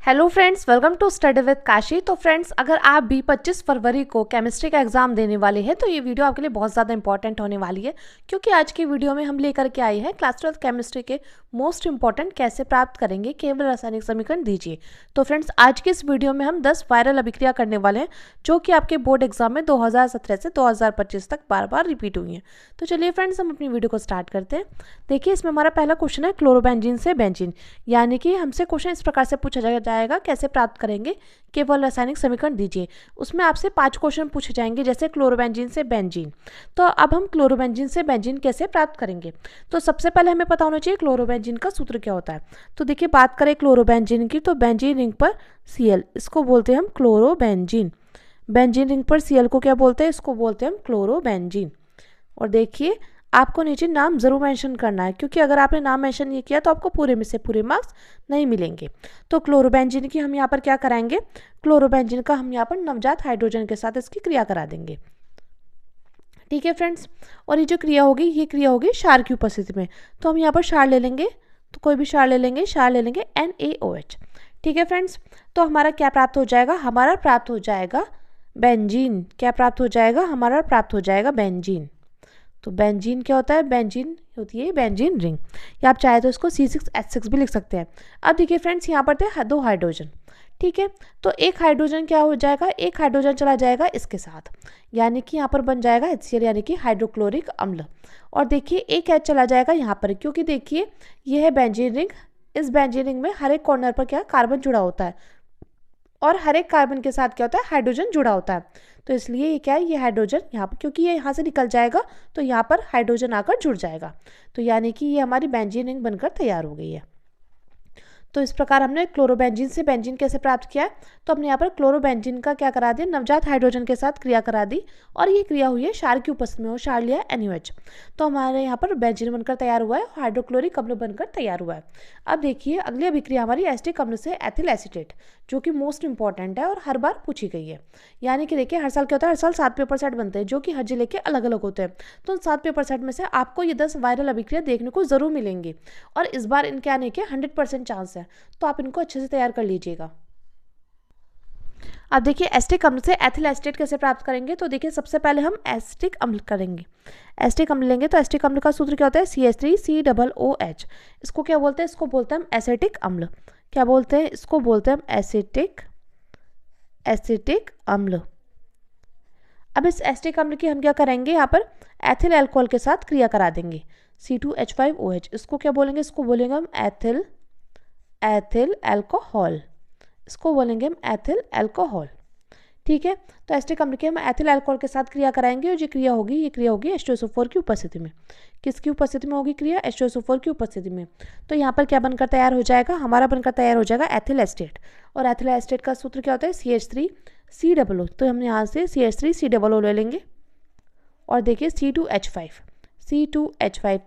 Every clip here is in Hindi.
Hello friends, welcome to study with Kashi. तो फ्रेंड्स, अगर आप भी 25 फरवरी को केमिस्ट्री का एग्जाम देने वाले हैं तो ये वीडियो आपके लिए बहुत ज़्यादा इंपॉर्टेंट होने वाली है, क्योंकि आज की वीडियो में हम लेकर के आए हैं क्लास 12 केमिस्ट्री के मोस्ट इंपॉर्टेंट कैसे प्राप्त करेंगे केवल रासायनिक समीकरण दीजिए। तो फ्रेंड्स, आज की इस वीडियो में हम 10 वायरल अभिक्रिया करने वाले हैं जो कि आपके बोर्ड एग्जाम में 2017 से 2025 तक बार बार रिपीट हुई हैं। तो चलिए फ्रेंड्स, हम अपनी वीडियो को स्टार्ट करते हैं। देखिए, इसमें हमारा पहला क्वेश्चन है क्लोरोबेंजीन से बेंजीन, यानी कि हमसे क्वेश्चन इस प्रकार से पूछा जाएगा कैसे प्राप्त करेंगे केवल रासायनिक समीकरण दीजिए। उसमें आपसे 5 क्वेश्चन पूछे जाएंगे, जैसे क्लोरोबेंजीन से बेंजीन। तो अब हम क्लोरोबेंजीन से बेंजीन कैसे प्राप्त करेंगे, तो सबसे पहले हमें पता होना चाहिए क्लोरोबेंजीन का सूत्र क्या होता है। तो देखिए, बात करें क्लोरोबेंजीन की, तो बेंजीन रिंग पर Cl, इसको बोलते हैं हम क्लोरोबेंजीन। बेंजीन रिंग पर Cl को क्या बोलते हैं, इसको बोलते हैं हम क्लोरोबेंजीन। और देखिए, आपको नीचे नाम जरूर मेंशन करना है, क्योंकि अगर आपने नाम मेंशन नहीं किया तो आपको पूरे में से पूरे मार्क्स नहीं मिलेंगे। तो क्लोरोबेंजीन की हम यहाँ पर क्या कराएंगे, क्लोरोबेंजीन का हम यहाँ पर नवजात हाइड्रोजन के साथ इसकी क्रिया करा देंगे। ठीक है फ्रेंड्स, और ये जो क्रिया होगी ये क्रिया होगी क्षार की उपस्थिति में। तो हम यहाँ पर क्षार ले लेंगे, तो कोई भी क्षार ले लेंगे, क्षार ले लेंगे NaOH। ठीक है फ्रेंड्स, तो हमारा क्या प्राप्त हो जाएगा, हमारा प्राप्त हो जाएगा बेंजीन। क्या प्राप्त हो जाएगा, हमारा प्राप्त हो जाएगा बेंजीन। तो बेंजीन क्या होता है, बेंजीन होती है बेंजीन रिंग, या आप चाहे तो इसको C6H6 भी लिख सकते हैं। अब देखिए फ्रेंड्स, यहाँ पर थे 2 हाइड्रोजन। ठीक है, तो एक हाइड्रोजन क्या हो जाएगा, एक हाइड्रोजन चला जाएगा इसके साथ, यानी कि यहाँ पर बन जाएगा HCl, यानी कि हाइड्रोक्लोरिक अम्ल। और देखिए, एक H चला जाएगा यहाँ पर, क्योंकि देखिए ये है बेंजीन रिंग। इस बेंजीन रिंग में हर एक कॉर्नर पर क्या कार्बन जुड़ा होता है, और हर एक कार्बन के साथ क्या होता है, हाइड्रोजन जुड़ा होता है। तो इसलिए ये क्या है, ये हाइड्रोजन यहाँ पर, क्योंकि ये यहाँ से निकल जाएगा तो यहाँ पर हाइड्रोजन आकर जुड़ जाएगा। तो यानी कि ये हमारी बेंजीन रिंग बनकर तैयार हो गई है। तो इस प्रकार हमने क्लोरोबेंजीन से बेंजीन कैसे प्राप्त किया है, तो हमने यहाँ पर क्लोरोबेंजीन का क्या करा दिया, नवजात हाइड्रोजन के साथ क्रिया करा दी, और ये क्रिया हुई है क्षार की उपस्थिति में, और क्षार लिया NaOH। तो हमारे यहाँ पर बेंजीन बनकर तैयार हुआ है, हाइड्रोक्लोरिक अम्ल बनकर तैयार हुआ है। अब देखिए, अगली अभिक्रिया हमारी एसिटिक अम्ल से एथिल एसीटेट, जो कि मोस्ट इंपॉर्टेंट है और हर बार पूछी गई है। यानी कि देखिए, हर साल क्या होता है, हर साल 7 पेपर सेट बनते हैं, जो कि हर जिले के अलग अलग होते हैं। तो उन 7 पेपर सेट में से आपको ये 10 वायरल अभिक्रिया देखने को जरूर मिलेंगी, और इस बार इनके आने के 100% चांस है। तो आप इनको अच्छे से तैयार कर लीजिएगा। अब देखिए, एसिटिक अम्ल से एथिल एसीटेट कैसे प्राप्त करेंगे, तो देखिए सबसे पहले हम एसिटिक अम्ल करेंगे। एसिटिक अम्ल लेंगे, तो एसिटिक अम्ल का सूत्र क्या होता है, CH3COOH। इसको क्या बोलते हैं, इसको बोलते हैं हम एसिटिक अम्ल। क्या बोलते हैं, इसको बोलते हैं हम एसिटिक अम्ल। अब इस एसिटिक अम्ल की हम क्या करेंगे, यहाँ पर एथिल अल्कोहल के साथ क्रिया करा देंगे, C2H5OH। इसको क्या बोलेंगे, इसको बोलेंगे हम एथिल अल्कोहल। इसको बोलेंगे हम एथिल अल्कोहल। ठीक है, तो एसिटिक अम्ल की हम एथिल अल्कोहल के साथ क्रिया कराएंगे, और ये क्रिया होगी H2SO4 की उपस्थिति में। किसकी उपस्थिति में होगी क्रिया, H2SO4 की उपस्थिति में। तो यहाँ पर क्या बनकर तैयार हो जाएगा, हमारा बनकर तैयार हो जाएगा एथिल एसीटेट। और एथिल एसीटेट का सूत्र क्या होता है, CH3COO। तो हम यहाँ से CH3COO ले लेंगे, और देखिए C2H5।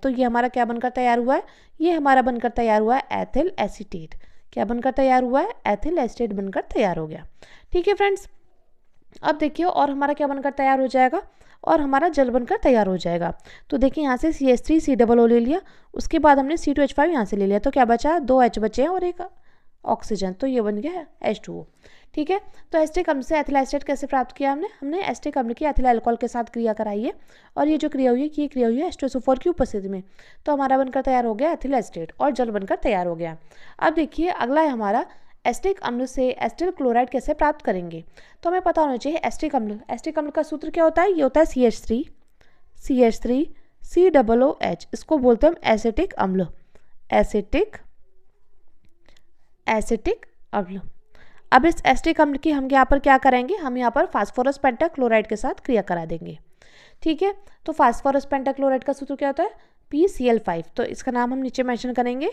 तो ये हमारा क्या बनकर तैयार हुआ है, ये हमारा बनकर तैयार हुआ है एथिल एसीटेट। क्या बनकर तैयार हुआ है, एथिल एसीटेट बनकर तैयार हो गया। ठीक है फ्रेंड्स, अब देखिए, और हमारा क्या बनकर तैयार हो जाएगा, और हमारा जल बनकर तैयार हो जाएगा। तो देखिए, यहाँ से CH3COO ले लिया, उसके बाद हमने C2H5 यहाँ से ले लिया, तो क्या बचा, 2 H बचे हैं और एक ऑक्सीजन, तो ये बन गया H2O। ठीक है, तो एसिटिक अम्ल से एथिल एसीटेट कैसे प्राप्त किया हमने एसिटिक अम्ल की एथिल अल्कोहल के साथ क्रिया कराई है, और ये जो क्रिया हुई है ये क्रिया हुई है H2SO4 की उपस्थिति में। तो हमारा बनकर तैयार हो गया एथिल एसीटेट, और जल बनकर तैयार हो गया। अब देखिए, अगला है हमारा एसिटिक अम्ल से एसिटिल क्लोराइड कैसे प्राप्त करेंगे। तो हमें पता होना चाहिए एसिटिक अम्ल का सूत्र क्या होता है, ये होता है CH3COOH। इसको बोलते हैं हम एसिटिक अम्ल, एसिटिक अम्ल। अब इस एसिटिक अम्ल की हम यहाँ पर क्या करेंगे, हम यहाँ पर फास्फोरस पेंटाक्लोराइड के साथ क्रिया करा देंगे। ठीक है, तो फास्फोरस पेंटाक्लोराइड का सूत्र क्या होता है, PCl5। तो इसका नाम हम नीचे मेंशन करेंगे,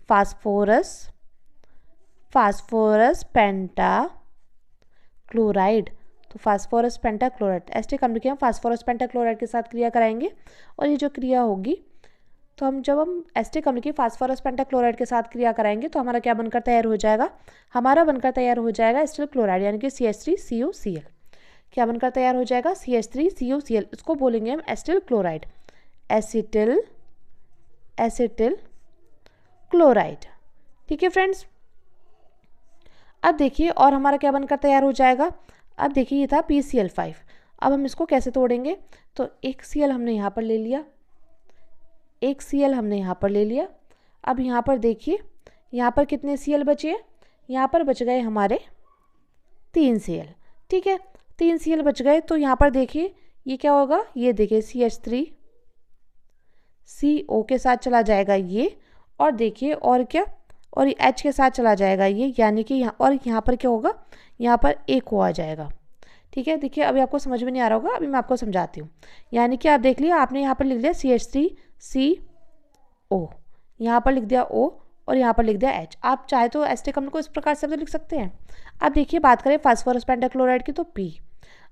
फास्फोरस पेंटाक्लोराइड। तो फास्फोरस पेंटाक्लोराइड, एसिटिक अम्ल की हम फास्फोरस पेंटाक्लोराइड के साथ क्रिया कराएंगे, और ये जो क्रिया होगी, तो जब हम एसिटिक अम्ल की फास्फोरस पेंटाक्लोराइड के साथ क्रिया कराएंगे तो हमारा क्या बनकर तैयार हो जाएगा, हमारा बनकर तैयार हो जाएगा एसिटिल क्लोराइड, यानी कि CH3CuCl। क्या बनकर तैयार हो जाएगा, CH3CuCl। इसको बोलेंगे हम एसिटिल क्लोराइड, एसिटिल क्लोराइड। ठीक है फ्रेंड्स, अब देखिए और हमारा क्या बनकर तैयार हो जाएगा। अब देखिए ये था PCl5। अब हम इसको कैसे तोड़ेंगे, तो एक Cl हमने यहाँ पर ले लिया, एक Cl हमने यहाँ पर ले लिया। अब यहाँ पर देखिए यहाँ पर कितने Cl बचे हैं, यहाँ पर बच गए हमारे 3 Cl। ठीक है, 3 Cl बच गए। तो यहाँ पर देखिए ये क्या होगा, ये देखिए CH3 CO के साथ चला जाएगा ये, और देखिए और क्या, और H के साथ चला जाएगा ये, यानी कि यहाँ, और यहाँ पर क्या होगा, यहाँ पर एक O आ जाएगा। ठीक है, देखिए अभी आपको समझ में नहीं आ रहा होगा, अभी मैं आपको समझाती हूँ। यानी कि आप देख लिया, आपने यहाँ पर लिख दिया CH3CO, यहाँ पर लिख दिया O और यहाँ पर लिख दिया H। आप चाहे तो एसिटिक अम्ल को इस प्रकार से भी लिख सकते हैं। अब देखिए बात करें फास्फोरस पेंटाक्लोराइड की, तो P।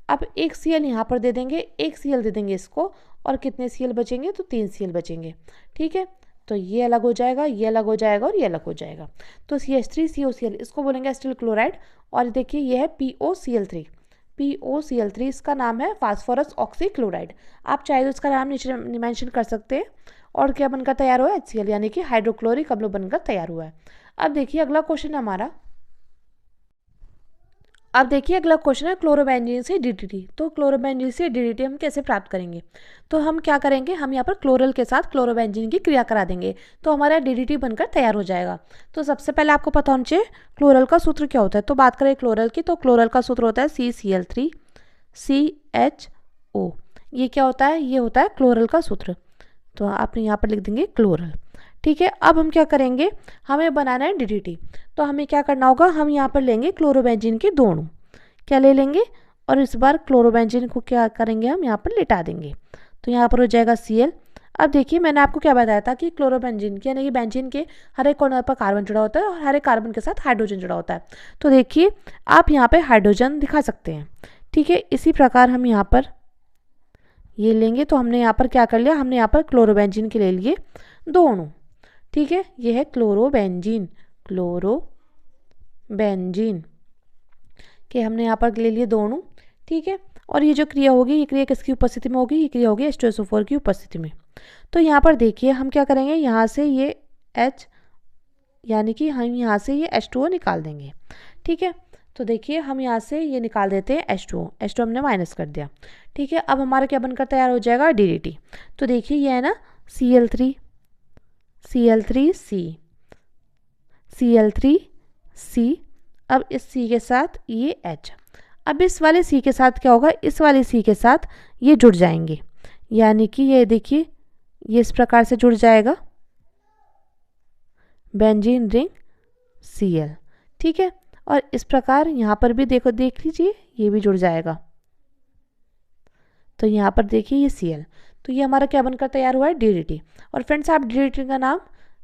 अब एक Cl यहाँ पर दे देंगे, एक Cl दे देंगे इसको, और कितने Cl बचेंगे, तो 3 Cl बचेंगे। ठीक है, तो ये अलग हो जाएगा, ये अलग हो जाएगा और ये अलग हो जाएगा। तो CH3COCl इसको बोलेंगे एसिटिल क्लोराइड। और देखिए ये है POCl3। POCl3 इसका नाम है फास्फोरस ऑक्सीक्लोराइड। आप चाहे तो इसका नाम नीचे मेंशन कर सकते हैं। और क्या बनकर तैयार हुआ है, HCl, यानी कि हाइड्रोक्लोरिक अम्ल बनकर तैयार हुआ है। अब देखिए अगला क्वेश्चन है हमारा, अब देखिए अगला क्वेश्चन है क्लोरोबेंजीन से DDT। तो क्लोरोबेंजीन से DDT हम कैसे प्राप्त करेंगे, तो हम क्या करेंगे, हम यहाँ पर क्लोरल के साथ क्लोरोबेंजीन की क्रिया करा देंगे, तो हमारा DDT बनकर तैयार हो जाएगा। तो सबसे पहले आपको पता होना चाहिए क्लोरल का सूत्र क्या होता है। तो बात करें क्लोरल की, तो क्लोरल का सूत्र होता है CCl3CHO। ये क्या होता है, ये होता है क्लोरल का सूत्र। तो आप यहाँ पर लिख देंगे क्लोरल। ठीक है, अब हम क्या करेंगे, हमें बनाना है DDT। तो हमें क्या करना होगा, हम यहाँ पर लेंगे क्लोरोबेंजीन के 2 अणु, क्या ले लेंगे, और इस बार क्लोरोबेंजीन को क्या करेंगे, हम यहाँ पर लिटा देंगे। तो यहाँ पर हो जाएगा Cl। अब देखिए मैंने आपको क्या बताया था कि क्लोरोबेंजीन यानी कि बेंजीन के हर एक कॉर्नर पर कार्बन जुड़ा होता है और हर एक कार्बन के साथ हाइड्रोजन जुड़ा होता है। तो देखिए आप यहाँ पे हाइड्रोजन दिखा सकते हैं। ठीक है, इसी प्रकार हम यहाँ पर ये लेंगे। तो हमने यहाँ पर क्या कर लिया, हमने यहाँ पर क्लोरोबेंजीन के ले लिए 2 अणु। ठीक है, ये है क्लोरोबेंजीन, क्लोरोबेंजीन के हमने यहाँ पर ले लिए 2 अणु। ठीक है, और ये जो क्रिया होगी, ये क्रिया किसकी उपस्थिति में होगी, ये क्रिया होगी H2SO4 की उपस्थिति में। तो यहाँ पर देखिए हम क्या करेंगे, यहाँ से ये H, यानी कि हम यहाँ से ये H2O निकाल देंगे। ठीक है, तो देखिए हम यहाँ से ये निकाल देते हैं H2O हमने माइनस कर दिया। ठीक है, अब हमारा क्या बनकर तैयार हो जाएगा, DDT। तो देखिए ये है ना Cl3C, अब इस C के साथ ये H। अब इस वाले C के साथ क्या होगा, इस वाले C के साथ ये जुड़ जाएंगे, यानी कि ये देखिए ये इस प्रकार से जुड़ जाएगा, बेंजीन रिंग Cl। ठीक है, और इस प्रकार यहाँ पर भी देखो, देख लीजिए ये भी जुड़ जाएगा। तो यहाँ पर देखिए ये Cl। तो ये हमारा क्या बनकर तैयार हुआ है, DDT। और फ्रेंड्स आप DDT का नाम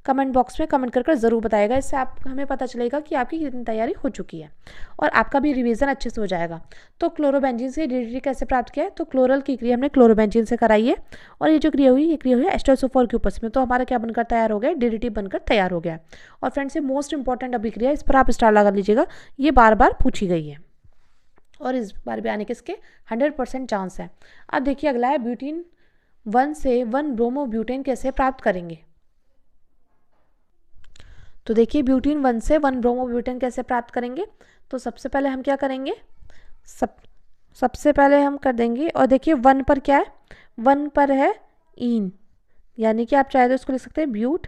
कमेंट बॉक्स में कमेंट कर ज़रूर बताएगा, इससे आप हमें पता चलेगा कि आपकी कितनी तैयारी हो चुकी है और आपका भी रिवीजन अच्छे से हो जाएगा। तो क्लोरोबेंजीन से DDT कैसे प्राप्त किया है, तो क्लोरल की क्रिया हमने क्लोरोबेंजीन से कराई है, और ये जो क्रिया हुई, ये क्रिया हुई H2SO4 के उपस्थिति में। तो हमारा क्या बनकर तैयार हो गया, DDT बनकर तैयार हो गया। और फ्रेंड्स ये मोस्ट इंपॉर्टेंट अभिक्रिया, इस पर आप स्टार लगा लीजिएगा, ये बार बार पूछी गई है और इस बार भी आने के इसके 100% चांस है। अब देखिए अगला है ब्यूटीन 1 से 1 ब्रोमो ब्यूटेन कैसे प्राप्त करेंगे। तो देखिए ब्यूटीन 1 से 1 ब्रोमो ब्यूटेन कैसे प्राप्त करेंगे, तो सबसे पहले हम क्या करेंगे, सबसे पहले हम कर देंगे, और देखिए 1 पर क्या है, 1 पर है इन, यानी कि आप चाहे तो इसको लिख सकते हैं ब्यूट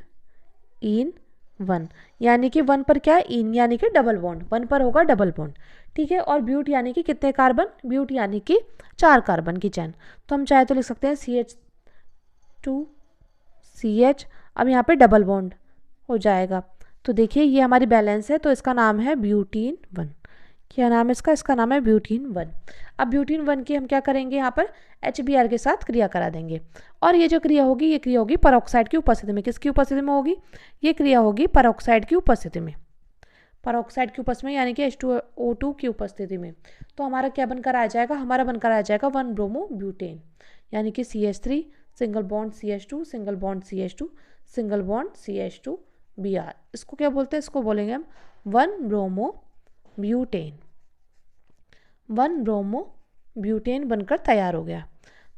इन 1, यानी कि 1 पर क्या है, इन यानी कि डबल बॉन्ड, 1 पर होगा डबल बॉन्ड। ठीक है, और ब्यूट यानी कि कितने कार्बन, ब्यूट यानी कि 4 कार्बन की चैन। तो हम चाहे तो लिख सकते हैं CH2CH, अब यहाँ पे डबल बॉन्ड हो जाएगा। तो देखिए ये हमारी बैलेंस है, तो इसका नाम है ब्यूटीन 1। क्या नाम है इसका, इसका नाम है ब्यूटीन 1। अब ब्यूटीन 1 की हम क्या करेंगे, यहाँ पर HBr के साथ क्रिया करा देंगे, और ये जो क्रिया होगी, ये क्रिया होगी परऑक्साइड की उपस्थिति में। किसकी उपस्थिति में होगी, ये क्रिया होगी परऑक्साइड की उपस्थिति में, परऑक्साइड की उपस्थिति में, यानी कि H2O2 की उपस्थिति में। तो हमारा क्या बनकर आ जाएगा, हमारा बनकर आ जाएगा 1 ब्रोमो ब्यूटेन, यानी कि CH3 single bond CH2 single bond CH2 single bond CH2Br। इसको क्या बोलते हैं, इसको बोलेंगे हम 1 ब्रोमो ब्यूटेन। 1 ब्रोमो ब्यूटेन बनकर तैयार हो गया।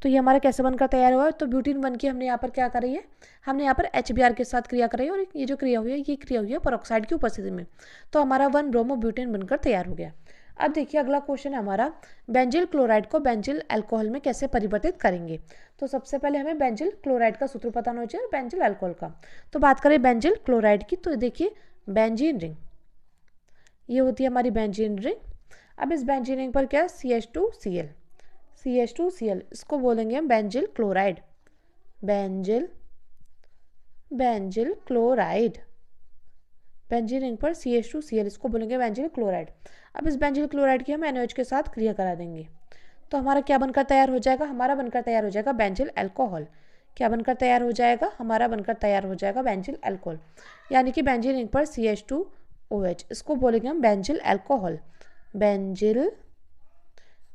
तो ये हमारा कैसे बनकर तैयार हुआ है, तो ब्यूटीन 1 की हमने यहाँ पर क्या करी है, हमने यहाँ पर HBr के साथ क्रिया कराई और ये जो क्रिया हुई है ये क्रिया हुई है पेरोक्साइड की उपस्थिति में, तो हमारा 1 ब्रोमो ब्यूटेन बनकर तैयार हो गया। अब देखिए अगला क्वेश्चन है हमारा, बेंजिल क्लोराइड को बेंजिल अल्कोहल में कैसे परिवर्तित करेंगे। तो सबसे पहले हमें बेंजिल क्लोराइड का सूत्र पता होना चाहिए, बेंजिल अल्कोहल का। तो बात करें बेंजिल क्लोराइड की, तो देखिए बेंजीन रिंग, ये होती है हमारी बेंजीन रिंग। अब इस बेंजीन रिंग पर क्या है, CH2Cl, CH2Cl, इसको बोलेंगे हम benzyl chloride, benzyl chloride. Benzene ring पर CH2Cl, इसको बोलेंगे बेंजिल क्लोराइड। अब इस बेंजिल क्लोराइड की हम NaOH के साथ क्रिया करा देंगे, तो हमारा क्या बनकर तैयार हो जाएगा, हमारा बनकर तैयार हो जाएगा बेंजिल अल्कोहल। क्या बनकर तैयार हो जाएगा, हमारा बनकर तैयार हो जाएगा बेंजिल अल्कोहल, यानी कि बेंजीन रिंग पर CH2OH, इसको बोलेंगे हम बेंजिल अल्कोहल,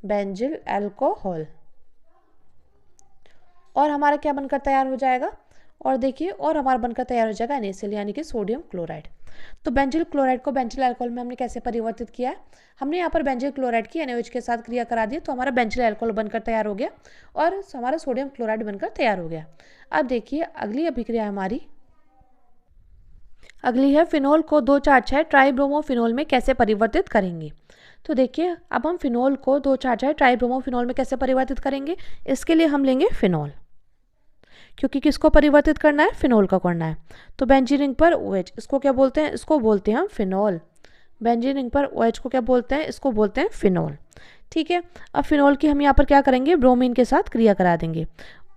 बेंजिल अल्कोहल। और हमारा क्या बनकर तैयार हो जाएगा, और देखिए और हमारा बनकर तैयार हो जाएगा NaCl, यानी कि सोडियम क्लोराइड। तो बेंजिल क्लोराइड को बेंजिल अल्कोहल में हमने कैसे परिवर्तित किया है, हमने यहाँ पर बेंजिल क्लोराइड की NaOH के साथ क्रिया करा दी, तो हमारा बेंजिल अल्कोहल बनकर तैयार हो गया और हमारा सोडियम क्लोराइड बनकर तैयार हो गया। अब देखिए अगली अभिक्रिया हमारी, अगली है फिनोल को 2,4,6 ट्राइब्रोमोफिनोल में कैसे परिवर्तित करेंगे। तो देखिए अब हम फिनोल को 2,4,6 ट्राइब्रोमोफिनोल में कैसे परिवर्तित करेंगे, इसके लिए हम लेंगे फिनोल, क्योंकि किसको परिवर्तित करना है, फिनोल का करना है। तो बेंजीन रिंग पर OH, इसको क्या बोलते हैं, इसको बोलते हैं हम फिनोल। बेंजीन रिंग पर OH को क्या बोलते हैं, इसको बोलते हैं फिनोल। ठीक है, अब फिनोल की हम यहाँ पर क्या करेंगे, ब्रोमीन के साथ क्रिया करा देंगे,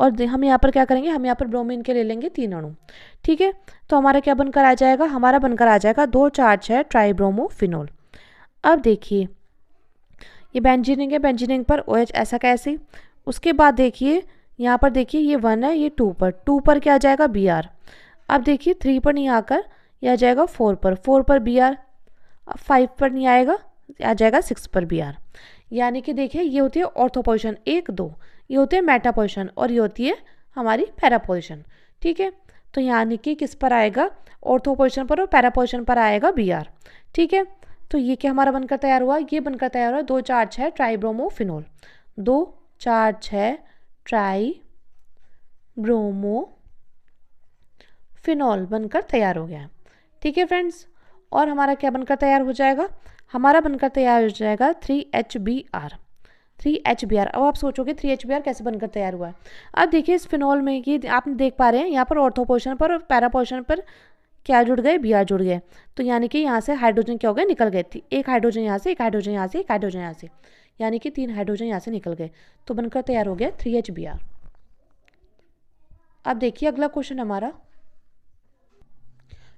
और हम यहाँ पर क्या करेंगे, हम यहाँ पर ब्रोमीन के ले लेंगे 3 अणु। ठीक है, तो हमारा क्या बनकर आ जाएगा, हमारा बनकर आ जाएगा 2,4,6 ट्राइब्रोमोफिनोल। अब देखिए ये बेंजीन रिंग है, बेंजीन रिंग पर OH, ऐसा कैसे, उसके बाद देखिए यहाँ पर देखिए ये 1 है, ये 2 पर क्या आ जाएगा Br। अब देखिए 3 पर नहीं आकर यह आ जाएगा 4 पर Br। अब 5 पर नहीं आएगा, आ जाएगा 6 पर Br। यानी कि देखिए ये होती है ऑर्थो पोजीशन 1, 2, ये होती है मेटा पोजीशन, और ये होती है हमारी पैरा पोजीशन। ठीक है, तो यानी कि किस पर आएगा, ऑर्थो पोजीशन पर और पैरा पोजीशन पर आएगा Br। ठीक है, तो ये क्या हमारा बनकर तैयार हुआ, ये बनकर तैयार हुआ 2,4,6 ट्राइब्रोमोफिनोल, 2,4,6 ट्राइब्रोमोफिनोल बनकर तैयार हो गया। ठीक है फ्रेंड्स, और हमारा क्या बनकर तैयार हो जाएगा, हमारा बनकर तैयार हो जाएगा 3HBr, 3HBr। अब आप सोचोगे 3HBr कैसे बनकर तैयार हुआ है। अब देखिए इस फिनोल में ये आप देख पा रहे हैं, यहाँ पर ऑर्थो पोजीशन पर और पैरा पोजीशन पर क्या जुड़ गए, Br जुड़ गए, तो यानी कि यहाँ से हाइड्रोजन क्या हो गए, निकल गए थी, एक हाइड्रोजन यहाँ से, एक हाइड्रोजन यहाँ से, एक हाइड्रोजन यहाँ से, यानी कि 3 हाइड्रोजन यहाँ से निकल गए, तो बनकर तैयार हो गया 3HBr। अब देखिए अगला क्वेश्चन हमारा,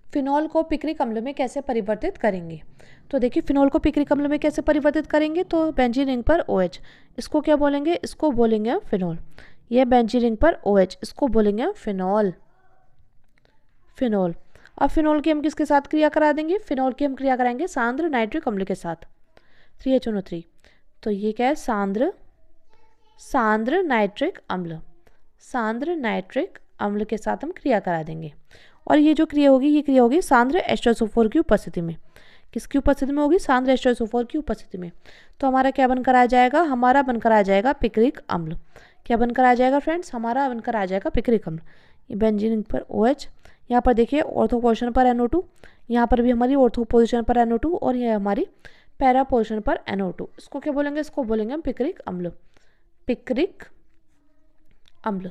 फिनोल को पिक्रिक अम्ल में कैसे परिवर्तित करेंगे। तो देखिए फिनोल को पिक्रिक अम्ल में कैसे परिवर्तित करेंगे, तो बेंजीन रिंग पर OH, इसको क्या बोलेंगे, इसको बोलेंगे हम फिनोल। ये बेंजीन रिंग पर OH, इसको बोलेंगे हम फिनोल, फिनोल। अब फिनोल की हम किसके साथ क्रिया करा देंगे, फिनोल की हम क्रिया कराएंगे सांद्र नाइट्रिक अम्ल के साथ, 3HNO3। तो ये क्या है, सांद्र नाइट्रिक अम्ल, सांद्र नाइट्रिक अम्ल के साथ हम क्रिया करा देंगे, और ये जो क्रिया होगी, ये क्रिया होगी सांद्र H2SO4 की उपस्थिति में। किसकी उपस्थिति में होगी, सांद्र H2SO4 की उपस्थिति में। तो हमारा क्या बनकर आ जाएगा, हमारा बनकर आ जाएगा पिक्रिक अम्ल। क्या बनकर आ जाएगा फ्रेंड्स, हमारा बनकर आ जाएगा पिक्रिक अम्ल। ये बेंजीन रिंग पर OH, यहाँ पर देखिए ऑर्थो पोजीशन पर NO2, यहाँ पर भी हमारी ऑर्थो पोजीशन पर NO2, और ये हमारी पैरा पोजीशन पर NO2, इसको क्या बोलेंगे, इसको बोलेंगे हम पिक्रिक अम्ल, पिक्रिक अम्ल।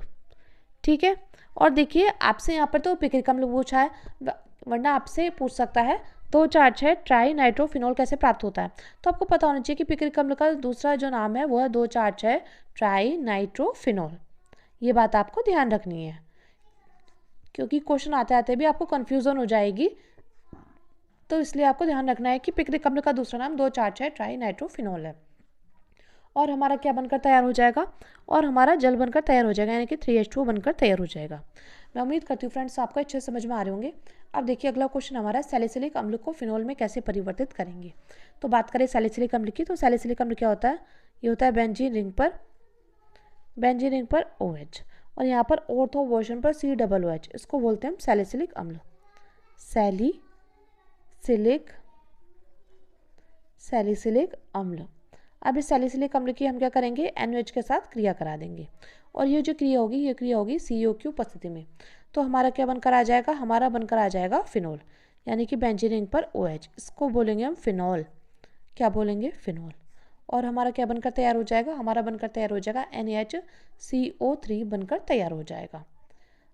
ठीक है, और देखिए आपसे यहाँ पर तो पिक्रिक अम्ल पूछा है, वरना आपसे पूछ सकता है 2,4,6 ट्राई नाइट्रोफिनोल कैसे प्राप्त होता है। तो आपको पता होना चाहिए कि पिक्रिक अम्ल का दूसरा जो नाम है वो है 2,4,6 ट्राई नाइट्रोफिनोल। ये बात आपको ध्यान रखनी है, क्योंकि क्वेश्चन आते आते भी आपको कन्फ्यूजन हो जाएगी, तो इसलिए आपको ध्यान रखना है कि पिक्रिक अम्ल का दूसरा नाम 2,4,6 ट्राई नाइट्रोफिनोल है। और हमारा क्या बनकर तैयार हो जाएगा, और हमारा जल बनकर तैयार हो जाएगा, यानी कि 3H2O बनकर तैयार हो जाएगा। मैं उम्मीद करती हूँ फ्रेंड्स आपको अच्छे से समझ में आ रहे होंगे। अब देखिए अगला क्वेश्चन हमारा, सैलिसिलिक अम्ल को फिनोल में कैसे परिवर्तित करेंगे। तो बात करें सैलिसिलिक अम्ल की, तो सैलिसिलिक अम्ल क्या होता है, ये होता है बेंजीन रिंग पर OH, और यहाँ पर ऑर्थो पोजीशन पर COOH, इसको बोलते हैं हम सैलिसिलिक अम्ल, सैलिसिलिक अम्ल। अब इस सैलिसिलिक अम्ल की हम क्या करेंगे, NaOH के साथ क्रिया करा देंगे और ये जो क्रिया होगी ये क्रिया होगी CO की उपस्थिति में। तो हमारा क्या बनकर आ जाएगा, हमारा बनकर आ जाएगा फिनोल, यानी कि बेंजीन रिंग पर OH, इसको बोलेंगे हम फिनोल। क्या बोलेंगे, फिनोल। और हमारा क्या बनकर तैयार हो जाएगा, हमारा बनकर तैयार हो जाएगा NaHCO3 बनकर तैयार हो जाएगा।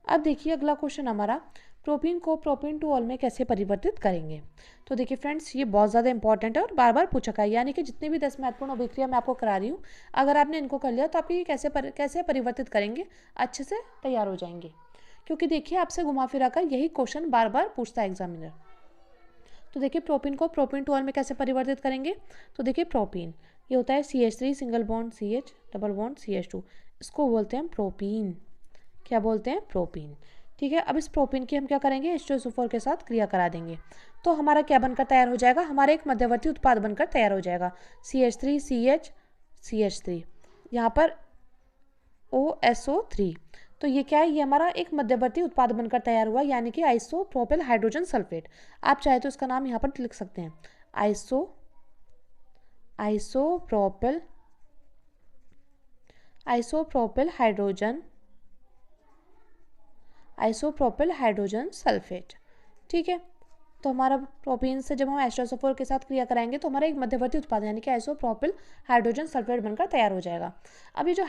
अब देखिए अगला क्वेश्चन हमारा, प्रोपीन को प्रोपीन टू ऑल में कैसे परिवर्तित करेंगे। तो देखिए फ्रेंड्स ये बहुत ज़्यादा इंपॉर्टेंट है और बार बार पूछा गया है, यानी कि जितनी भी 10 महत्वपूर्ण अभिक्रिया मैं आपको करा रही हूँ, अगर आपने इनको कर लिया तो आप ये कैसे परिवर्तित करेंगे, अच्छे से तैयार हो जाएंगे। क्योंकि देखिए आपसे घुमा फिरा कर यही क्वेश्चन बार बार पूछता है एग्जामिनर। तो देखिए प्रोपीन को प्रोपीन टू ऑल में कैसे परिवर्तित करेंगे। तो देखिए प्रोपीन ये होता है CH3 single bond CH double bond CH2, इसको बोलते हैं प्रोपीन। क्या बोलते हैं, प्रोपीन। ठीक है, अब इस प्रोपीन की हम क्या करेंगे, H2SO4 के साथ क्रिया करा देंगे तो हमारा क्या बनकर तैयार हो जाएगा, हमारा एक मध्यवर्ती उत्पाद बनकर तैयार हो जाएगा CH3 CH CH3, यहाँ पर OSO3। तो ये क्या है, ये हमारा एक मध्यवर्ती उत्पाद बनकर तैयार हुआ, यानी कि आइसोप्रोपिल हाइड्रोजन सल्फेट। आप चाहे तो इसका नाम यहाँ पर लिख सकते हैं, आइसोप्रोपिल हाइड्रोजन सल्फेट। ठीक है, तो हमारा प्रोपीन से जब हम H2SO4 के साथ क्रिया कराएंगे तो हमारा एक मध्यवर्ती उत्पाद यानी कि आइसोप्रोपिल हाइड्रोजन सल्फेट बनकर तैयार हो जाएगा। अब ये जो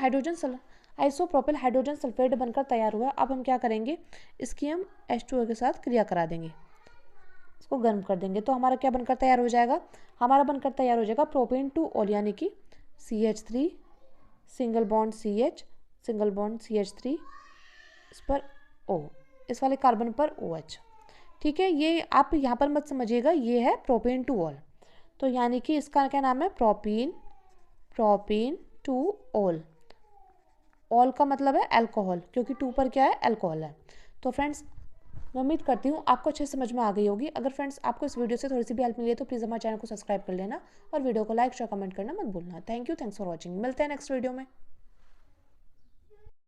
आइसोप्रोपिल हाइड्रोजन सल्फेट बनकर तैयार हुआ, अब हम क्या करेंगे, इसकी हम H2O के साथ क्रिया करा देंगे, इसको गर्म कर देंगे तो हमारा क्या बनकर तैयार हो जाएगा, हमारा बनकर तैयार हो जाएगा प्रोपीन टू ऑल, यानी कि CH3 single bond CH single bond CH3, इस पर O, इस वाले कार्बन पर OH। ठीक है, ये आप यहाँ पर मत समझिएगा, ये है प्रोपीन टू ऑल। तो यानी कि इसका क्या नाम है, प्रोपीन टू ऑल। ऑल का मतलब है अल्कोहल, क्योंकि 2 पर क्या है, अल्कोहल है। तो फ्रेंड्स मैं उम्मीद करती हूँ आपको अच्छे समझ में आ गई होगी। अगर फ्रेंड्स आपको इस वीडियो से थोड़ी सी भी हेल्प मिली है तो प्लीज़ हमारे चैनल को सब्सक्राइब कर लेना और वीडियो को लाइक शेयर कमेंट करना मत भूलना। थैंक्स फॉर वॉचिंग, मिलते हैं नेक्स्ट वीडियो में।